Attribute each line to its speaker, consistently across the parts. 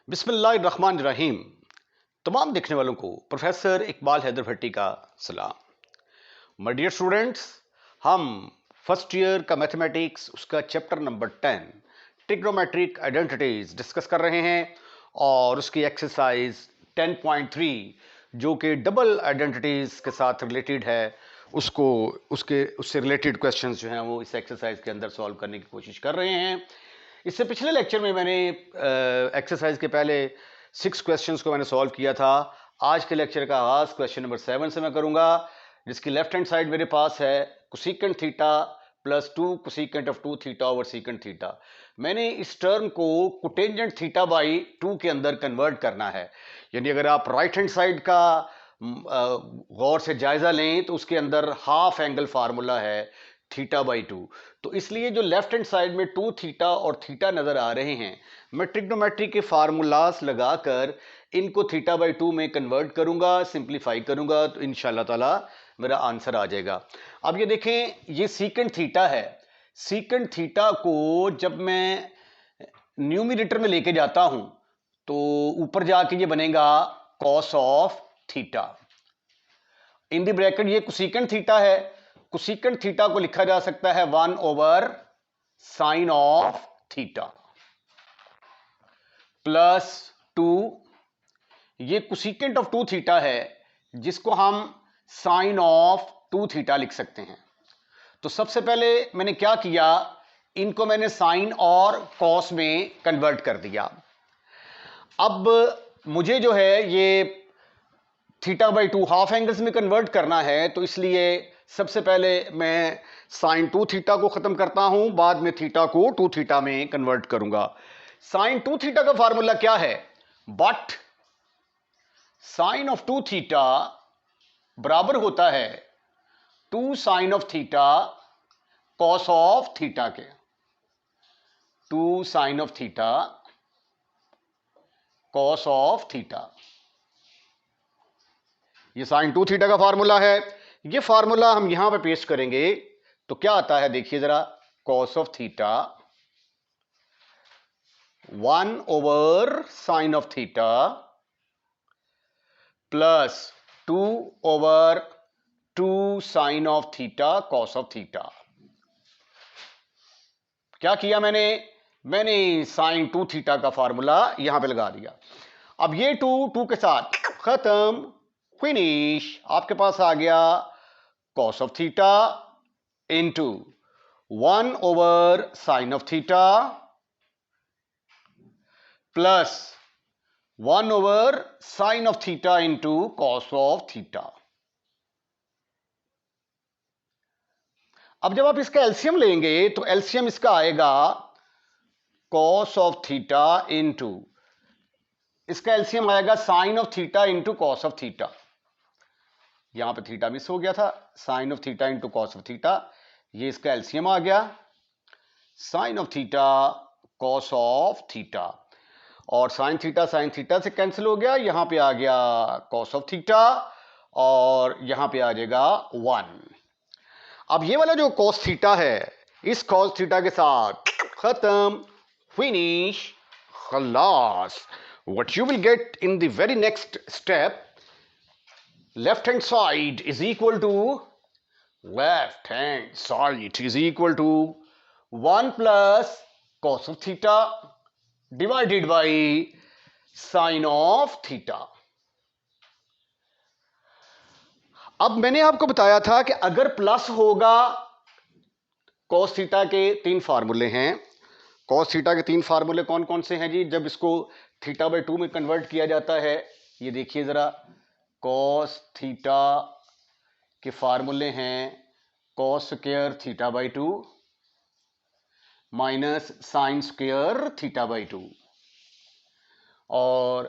Speaker 1: बिस्मिल्लाहिर्रहमानिर्रहीम। तमाम देखने वालों को प्रोफेसर इकबाल हैदर भट्टी का सलाम। माय डियर स्टूडेंट्स, हम फर्स्ट ईयर का मैथमेटिक्स उसका chapter number 10 trigonometric identities discuss कर रहे हैं और उसकी एक्सरसाइज 10.3 जो कि डबल आइडेंटिटीज के साथ रिलेटेड है, उससे रिलेटेड क्वेश्चंस जो हैं वो इस एक्सरसाइज के अंदर सॉल्व करने की कोशिश कर रहे हैं। इससे पिछले लेक्चर में मैंने एक्सरसाइज के पहले 6 क्वेश्चंस को मैंने सॉल्व किया था। आज के लेक्चर का आगाज क्वेश्चन नंबर 7 से मैं करूंगा, जिसकी लेफ्ट हैंड साइड मेरे पास है cosecant theta plus 2 cosecant of 2 theta over secant theta. मैंने इस टर्म को कोटेंजेंट थीटा बाई 2 के अंदर कन्वर्ट करना है। यानी अगर आप राइट हैंड साइड का गौर से जायजा लें तो उसके अंदर हाफ एंगल फार्मूला है थीटा बाई 2। तो इसलिए जो लेफ्ट हैंड साइड में 2 थीटा और थीटा नजर आ रहे हैं, मैं ट्रिग्नोमेट्री के फार्मूलास लगाकर इनको थीटा बाई 2 में कन्वर्ट करूंगा, सिंप्लीफाई करूंगा, तो इंशाल्लाह ताला मेरा आंसर आ जाएगा। अब ये देखें, ये सीकेंट थीटा है। सीकेंट थीटा को जब मैं न्यूमरेटर में लेके जाता हूं तो ऊपर जाके ये बनेगा cos of theta. In the bracket ये कोसेकेंट थीटा है। कोसेकेंट थीटा को लिखा जा सकता है 1 over sine of theta plus 2। ये कोसेकेंट ऑफ 2 थीटा है जिसको हम साइन ऑफ 2 थीटा लिख सकते हैं। तो सबसे पहले मैंने क्या किया, इनको मैंने साइन और कॉस में कन्वर्ट कर दिया। अब मुझे जो है ये थीटा बाई 2 हाफ एंगल्स में कन्वर्ट करना है, तो इसलिए सबसे पहले मैं साइन 2 थीटा को खत्म करता हूं, बाद में थीटा को 2 थीटा में कन्वर्ट करूंगा। साइन 2 थीटा का फार्मूला क्या है, बट साइन ऑफ 2 थीटा बराबर होता है 2 sine of theta cos of theta के। 2 sine of theta cos of theta, ये साइन 2 थीटा का फार्मूला है। ये फार्मूला हम यहां पे पेश करेंगे तो क्या आता है, देखिए जरा, cos of theta 1 over sine of theta plus 2 over 2 sine of theta cos of theta. क्या किया मैंने साइन 2 थीटा का फार्मूला यहां पे लगा दिया। अब ये 2 के साथ खत्म, फिनिश। आपके पास आ गया cos of theta into 1 over sine of theta plus 1 over sine of theta into cos of theta. अब जब आप इसका एलसीएम लेंगे तो एलसीएम इसका आएगा कॉस ऑफ थीटा इंटू, इसका एलसीएम आएगा sine of theta into cos of theta. यहां पे थीटा मिस हो गया था, sine of theta into cos of theta, ये इसका एलसीएम आ गया sine of theta cos of theta. और साइन थीटा से कैंसिल हो गया, यहां पे आ गया कॉस ऑफ थीटा और यहां पे आ जाएगा 1। अब ये वाला जो कॉस थीटा है, इस कॉस थीटा के साथ खत्म, फिनिश, खलास। What you will get in the very next step, left hand side is equal to 1 plus cos of theta divided by sin of theta। अब मैंने आपको बताया था कि अगर प्लस होगा, cos थीटा के 3 फार्मूले हैं। cos थीटा के 3 फार्मूले कौन कौन से हैं जी, जब इसको थीटा बाई 2 में कन्वर्ट किया जाता है? ये देखिए जरा, कॉस थीटा के फार्मूले हैं cos square theta by 2 minus sine square theta by 2, और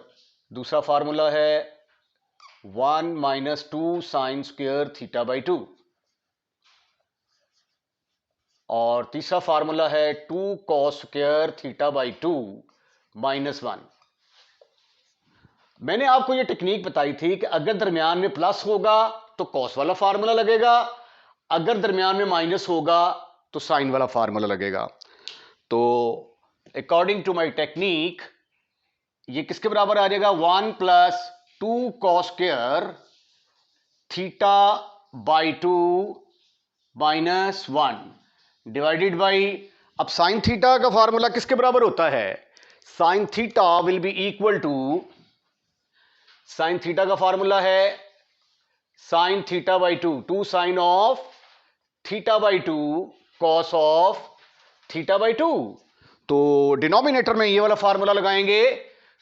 Speaker 1: दूसरा फार्मूला है 1 minus 2 sine square theta by 2, और तीसरा फार्मूला है 2 cos square theta by 2 minus 1। मैंने आपको यह टेक्निक बताई थी कि अगर दरमियान में प्लस होगा तो कॉस वाला फार्मूला लगेगा, अगर दरमियान में माइनस होगा तो साइन वाला फार्मूला लगेगा। तो अकॉर्डिंग टू माय टेक्निक, ये किसके बराबर आ जाएगा 1 plus 2 cos square theta by 2 minus 1 divided by, अब साइन थीटा का फॉर्मूला किसके बराबर होता है, sine theta will be equal to, sine theta का फॉर्मूला है sine theta by 2 sine of theta by 2 cos of theta by 2। तो denominator में ये वाला फॉर्मूला लगाएंगे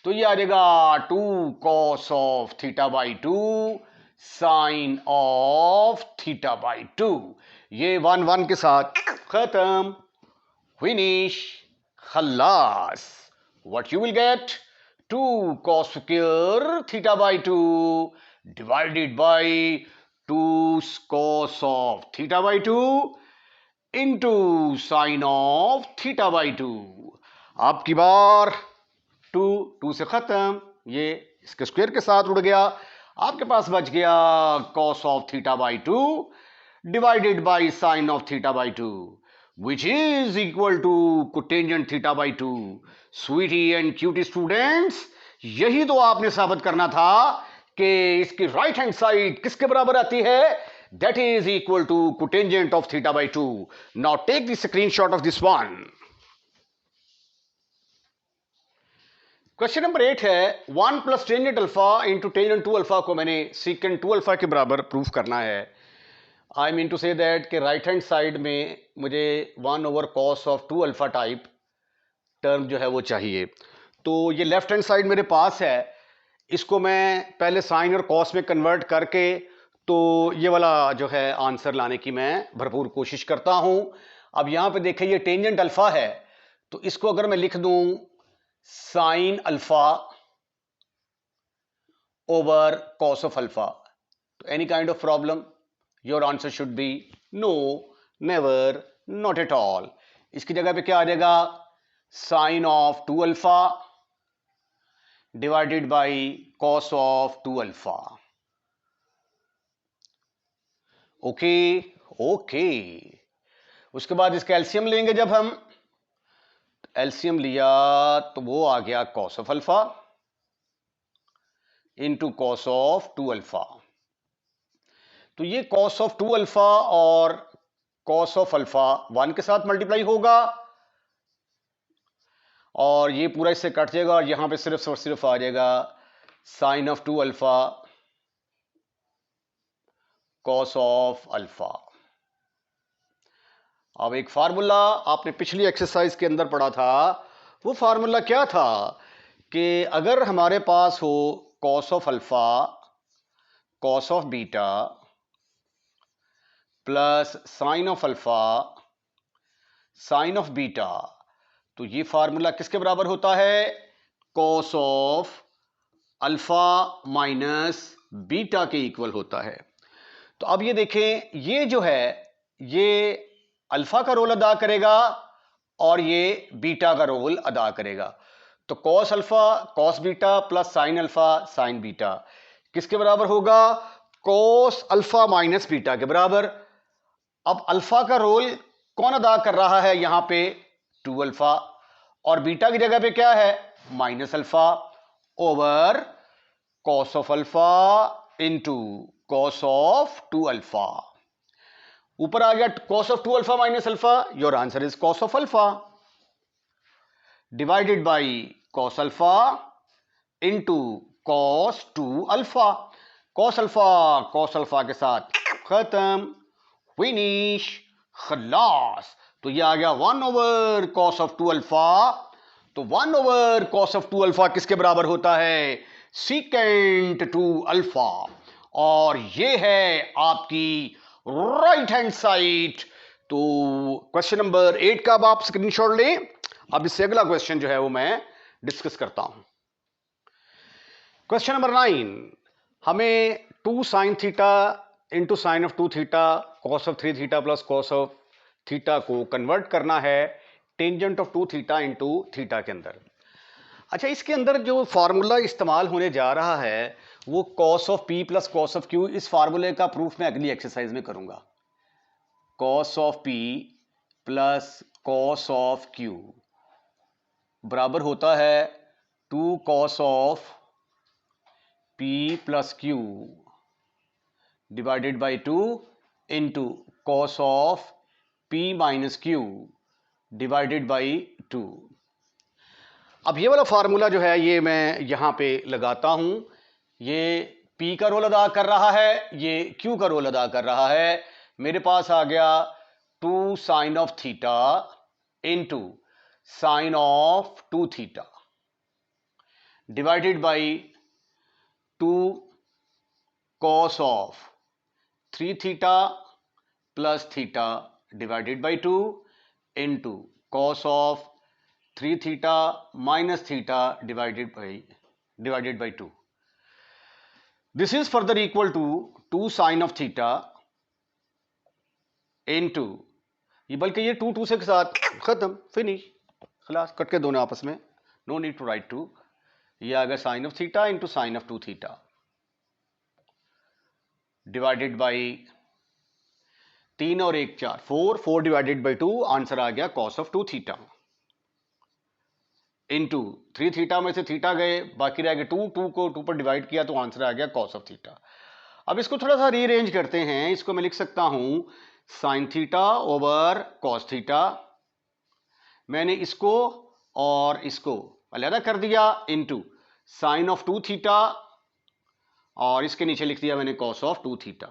Speaker 1: तो ये आ जाएगा 2 cos of theta by 2 sine of theta by 2। ये 1 1 के साथ खत्म, फिनिश, खल्लास। What you will get 2 cos square theta by 2 divided by 2 cos of theta by 2 into sin of theta by 2। आपकी बार 2 से खत्म, ये इसके स्क्वायर के साथ उड़ गया, आपके पास बच गया cos of theta by 2 divided by sin of theta by 2 which is equal to cotangent theta by 2। Sweetie and cutie students, यही तो आपने साबित करना था कि इसकी राइट हैंड साइड किसके बराबर आती है, that is equal to cotangent of theta by 2। Now take the screenshot of this one. Question number 8 है 1 plus tangent alpha into tangent 2 alpha को मैंने सीकेंट 2 अल्फा के बराबर प्रूफ करना है। I mean to say that कि right hand side में मुझे 1 over cos of 2 alpha type term जो है वो चाहिए। तो ये लेफ्ट हैंड साइड मेरे पास है, इसको मैं पहले साइन और कॉस में कन्वर्ट करके तो ये वाला जो है आंसर लाने की मैं भरपूर कोशिश करता हूं। अब यहां पे देखें ये टेंजेंट अल्फा है, तो इसको अगर मैं लिख दूं sine alpha over cos of alpha, तो any kind of problem, your answer should be no, never, not at all. इसकी जगह पे क्या आ जाएगा sine of 2 alpha divided by cos of 2 alpha. Okay okay, उसके बाद इसका एलसीएम लेंगे, जब हम एलसीएम लिया तो वो आ गया cos of alpha into cos of 2 alpha. तो ये कॉस ऑफ 2 अल्फा और कॉस ऑफ अल्फा 1 के साथ मल्टीप्लाई होगा और ये पूरा इससे कट जाएगा और यहां पे सिर्फ और सिर्फ आ जाएगा sine of 2 alpha cos of alpha. अब एक फार्मूला आपने पिछली एक्सरसाइज के अंदर पढ़ा था, वो फार्मूला क्या था कि अगर हमारे पास हो cos of alpha cos of beta plus sine of alpha sine of beta, तो ये फार्मूला किसके बराबर होता है, cos of alpha minus beta के इक्वल होता है। तो अब ये देखें, ये जो है ये अल्फा का रोल अदा करेगा और ये बीटा का रोल अदा करेगा। तो cos alpha cos beta plus sine alpha sign beta किसके बराबर होगा, कॉस अल्फा माइनस बीटा के बराबर। अब अल्फा का रोल कौन अदा कर रहा है यहां पे, 2 अल्फा, और बीटा की जगह पे क्या है minus alpha over cos of alpha into cos of 2 alpha. ऊपर आ गया cos of 2 alpha minus alpha, your answer is cos of alpha divided by cos alpha into cos 2 alpha. Cos alpha के साथ खत्म, फिनिश, खलास। तो ये आ गया 1 ओवर कॉस ऑफ 2 अल्फा। तो 1 ओवर कॉस ऑफ 2 अल्फा किसके बराबर होता है, सीकेंट 2 अल्फा, और ये है आपकी राइट हैंड साइड। तो क्वेश्चन नंबर 8 का अब आप स्क्रीनशॉट लें। अब इससे अगला क्वेश्चन जो है वो मैं डिस्कस करता हूं। क्वेश्चन नंबर 9, हमें 2 sine theta into sine of 2 theta cos of 3 theta plus cos of theta को कन्वर्ट करना है tangent of 2 theta into theta के अंदर। अच्छा, इसके अंदर जो फार्मूला इस्तेमाल होने जा रहा है वो cos of P plus cos of Q, इस फार्मूले का प्रूफ मैं अगली एक्सरसाइज में करूंगा। Cos of P plus cos of Q बराबर होता है 2 cos of P plus Q divided by 2 into cos of P minus Q divided by 2। अब ये वाला फार्मूला जो है ये मैं यहां पे लगाता हूं। ये P का रोल अदा कर रहा है, ये Q का रोल अदा कर रहा है। मेरे पास आ गया 2 sine of theta into sine of 2 theta divided by 2 cos of 3 theta plus theta divided by 2 into cos of 3 theta minus theta divided by 2. This is further equal to 2 sin of theta into, ये बल्कि ये 2 से के साथ खत्म, finish, खलास, cut के दोनों आपस में, नो नीड टू राइट 2। ये आ गया sine of theta into sine of 2 theta divided by 3 और 1 4, 4 डिवाइडेड बाई 2, आंसर आ गया cos of 2 theta into 3 theta में से थीटा गए, बाकी रह गए 2 को 2 पर डिवाइड किया तो आंसर आ गया कॉस ऑफ थीटा। अब इसको थोड़ा सा रीअरेंज करते हैं। इसको मैं लिख सकता हूं sine theta over cos theta. मैंने इसको और इसको अलग कर दिया इंटू साइन ऑफ 2 थीटा और इसके नीचे लिख दिया मैंने कॉस ऑफ 2 थीटा।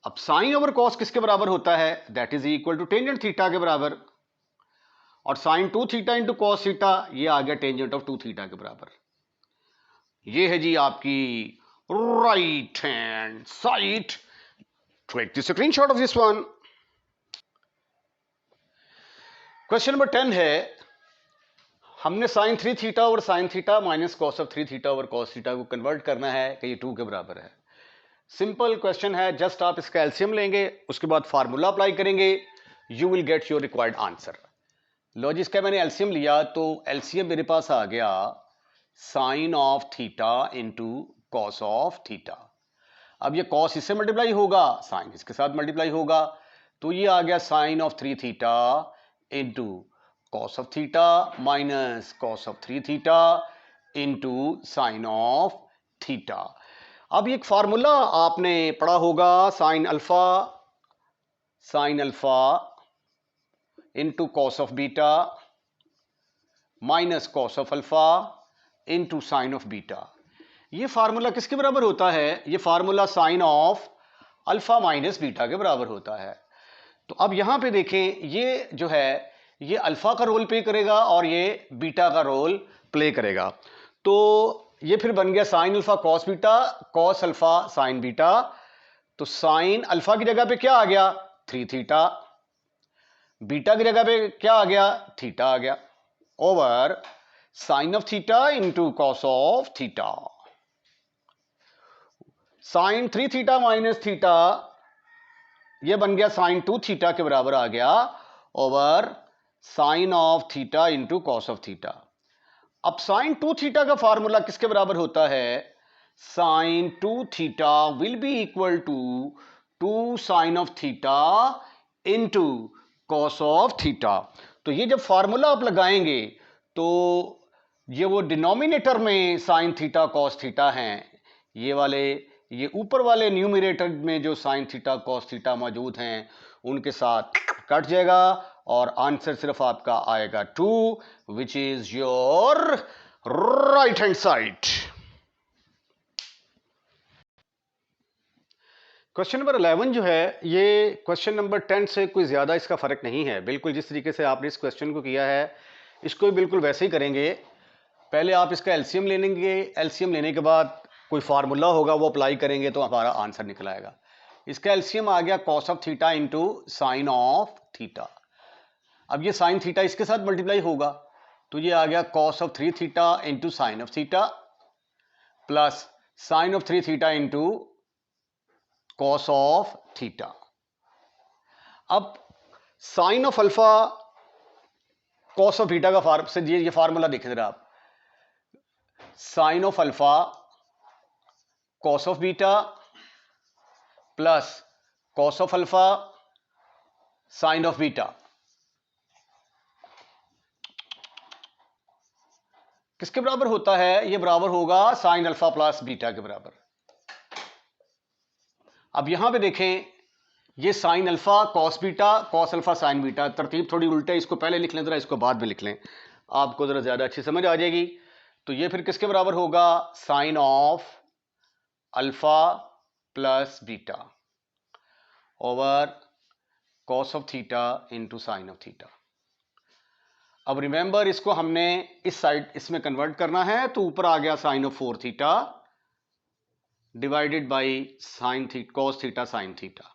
Speaker 1: अब साइन ओवर कॉस किसके बराबर होता है? That is equal to tangent theta के बराबर, और sine 2 theta into cos theta ये आ गया टेंजेंट ऑफ 2 थीटा के बराबर। ये है जी आपकी right hand side. Take the screenshot of this one. Question number 10 है, हमने साइन 3 थीटा और sine theta minus cos of 3 theta और कॉस थीटा को कन्वर्ट करना है कि ये 2 के बराबर है। सिंपल क्वेश्चन है, जस्ट आप इसका एलसीएम लेंगे, उसके बाद फार्मूला अप्लाई करेंगे, you will get your required answer. लो जी, इसका मैंने एलसीएम लिया तो एलसीएम मेरे पास आ गया sine of theta into cos of theta. अब ये कॉस इससे मल्टीप्लाई होगा, साइन इसके साथ मल्टीप्लाई होगा, तो ये आ गया sine of 3 theta into cos of theta minus cos of 3 theta into sine of theta. अब एक फार्मूला आपने पढ़ा होगा, sine alpha into cos of beta minus cos of alpha into sine of beta. ये फार्मूला किसके बराबर होता है? ये formula sine of alpha minus beta के बराबर होता है। तो अब यहां पे देखें, ये जो है ये अल्फा का रोल प्ले करेगा और ये बीटा का रोल प्ले करेगा, तो ये फिर बन गया sine alpha cos beta, cos alpha sign beta. तो साइन अल्फा की जगह पे क्या आ गया? 3 थीटा, बीटा की जगह पे क्या आ गया? थीटा आ गया, over sine of theta into cos of theta. Sine 3 theta minus theta ये बन गया साइन 2 थीटा के बराबर आ गया, over sine of theta into cos of theta. अब साइन 2 थीटा का फार्मूला किसके बराबर होता है? Sine 2 theta will be equal to 2 sine of theta into cos of theta. तो ये जब फार्मूला आप लगाएंगे तो ये वो डिनोमिनेटर में साइन थीटा कॉस थीटा हैं, ये वाले, ये ऊपर वाले न्यूमरेटर में जो साइन थीटा कॉस थीटा मौजूद हैं उनके साथ कट जाएगा और आंसर सिर्फ आपका आएगा 2, which is your right hand side. Question number 11 जो है, ये क्वेश्चन नंबर 10 से कोई ज्यादा इसका फर्क नहीं है। बिल्कुल जिस तरीके से आपने इस क्वेश्चन को किया है इसको भी बिल्कुल वैसे ही करेंगे। पहले आप इसका एलसीएम लेंगे, एलसीएम लेने के बाद कोई फार्मूला होगा वो अप्लाई करेंगे तो हमारा आंसर निकल आएगा। इसका एलसीएम आ गया cos of theta into sine of theta. अब ये साइन थीटा इसके साथ मल्टीप्लाई होगा तो ये आ गया cos of 3 theta into sine of theta plus sine of 3 theta into cos of theta. अब sine of alpha cos of theta का ये फार्मूला देखें जरा आप, sine of alpha cos of beta plus cos of alpha sine of beta. किसके बराबर होता है? ये बराबर होगा साइन अल्फा प्लस बीटा के बराबर। अब यहां पे देखें, ये sine alpha cos beta, cos alpha sign beta, तरतीब थोड़ी उल्टे, इसको पहले लिख लें जरा, इसको बाद में लिख लें, आपको जरा ज्यादा अच्छी समझ आ जाएगी। तो ये फिर किसके बराबर होगा? Sine of alpha plus beta over cos of theta into sine of theta. अब रिमेंबर, इसको हमने इस साइड इसमें कन्वर्ट करना है, तो ऊपर आ गया sine of 4 theta divided by sine theta cos theta sine theta.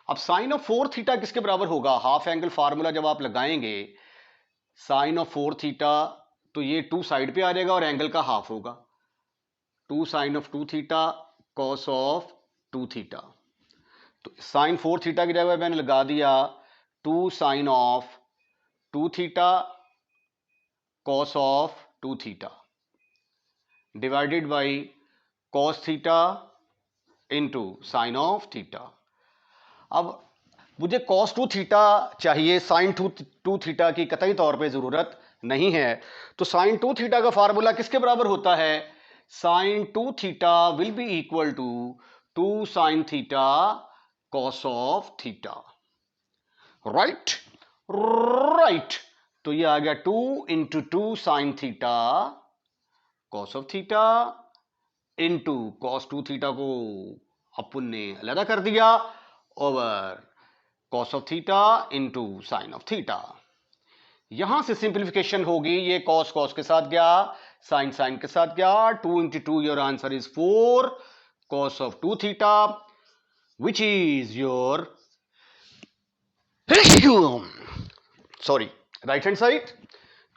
Speaker 1: अब साइन ऑफ 4 थीटा किसके बराबर होगा? हाफ एंगल फार्मूला जब आप लगाएंगे, साइन ऑफ 4 थीटा, तो ये 2 साइड पे आ जाएगा और एंगल का हाफ होगा, 2 sine of 2 theta cos of 2 theta. तो साइन 4 थीटा की जगह मैंने लगा दिया 2 sine of 2 theta cos of 2 theta divided by cos theta into sine of theta. अब मुझे cos 2 थीटा चाहिए, sin 2 थीटा की कतई तौर पे जरूरत नहीं है। तो sin 2 थीटा का फार्मूला किसके बराबर होता है? sin 2 theta will be equal to 2 sin theta cos of theta. Right right, तो ये आ गया 2 into 2 sin theta cos of theta into cos 2 theta को अपन ने अलग कर दिया over cos of theta into sine of theta. यहां से सिंप्लीफिकेशन होगी, ये cos cos के साथ गया, साइन साइन के साथ गया, 2 into 2 your answer is 4 cos of 2 theta which is your sorry right hand side.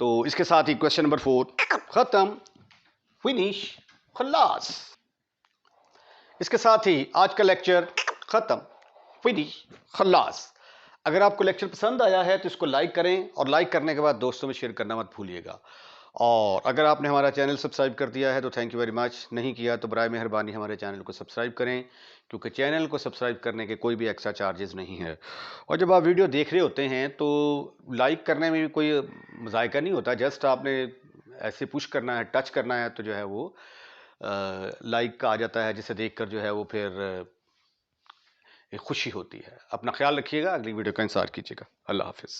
Speaker 1: तो इसके साथ ही क्वेश्चन नंबर 4 खत्म, फिनिश, खल्लास। इसके साथ ही आज का लेक्चर खत्म, फिनिश, खल्लास। अगर आपको लेक्चर पसंद आया है तो इसको लाइक करें और लाइक करने के बाद दोस्तों में शेयर करना मत भूलिएगा। और अगर आपने हमारा चैनल सब्सक्राइब कर दिया है तो थैंक यू वेरी मच, नहीं किया तो बराए मेहरबानी हमारे चैनल को सब्सक्राइब करें, क्योंकि चैनल को सब्सक्राइब करने के कोई भी एक्स्ट्रा चार्जेस नहीं है। और जब आप वीडियो देख रहे होते हैं तो लाइक करने में भी कोई जायका नहीं होता, जस्ट आपने ऐसे पुश करना है, टच करना है, तो जो है वो लाइक आ जाता है, जिसे देखकर जो है वो फिर एक खुशी होती है। अपना ख्याल रखिएगा, अगली वीडियो का इंतजार कीजिएगा। अल्लाह हाफिज़।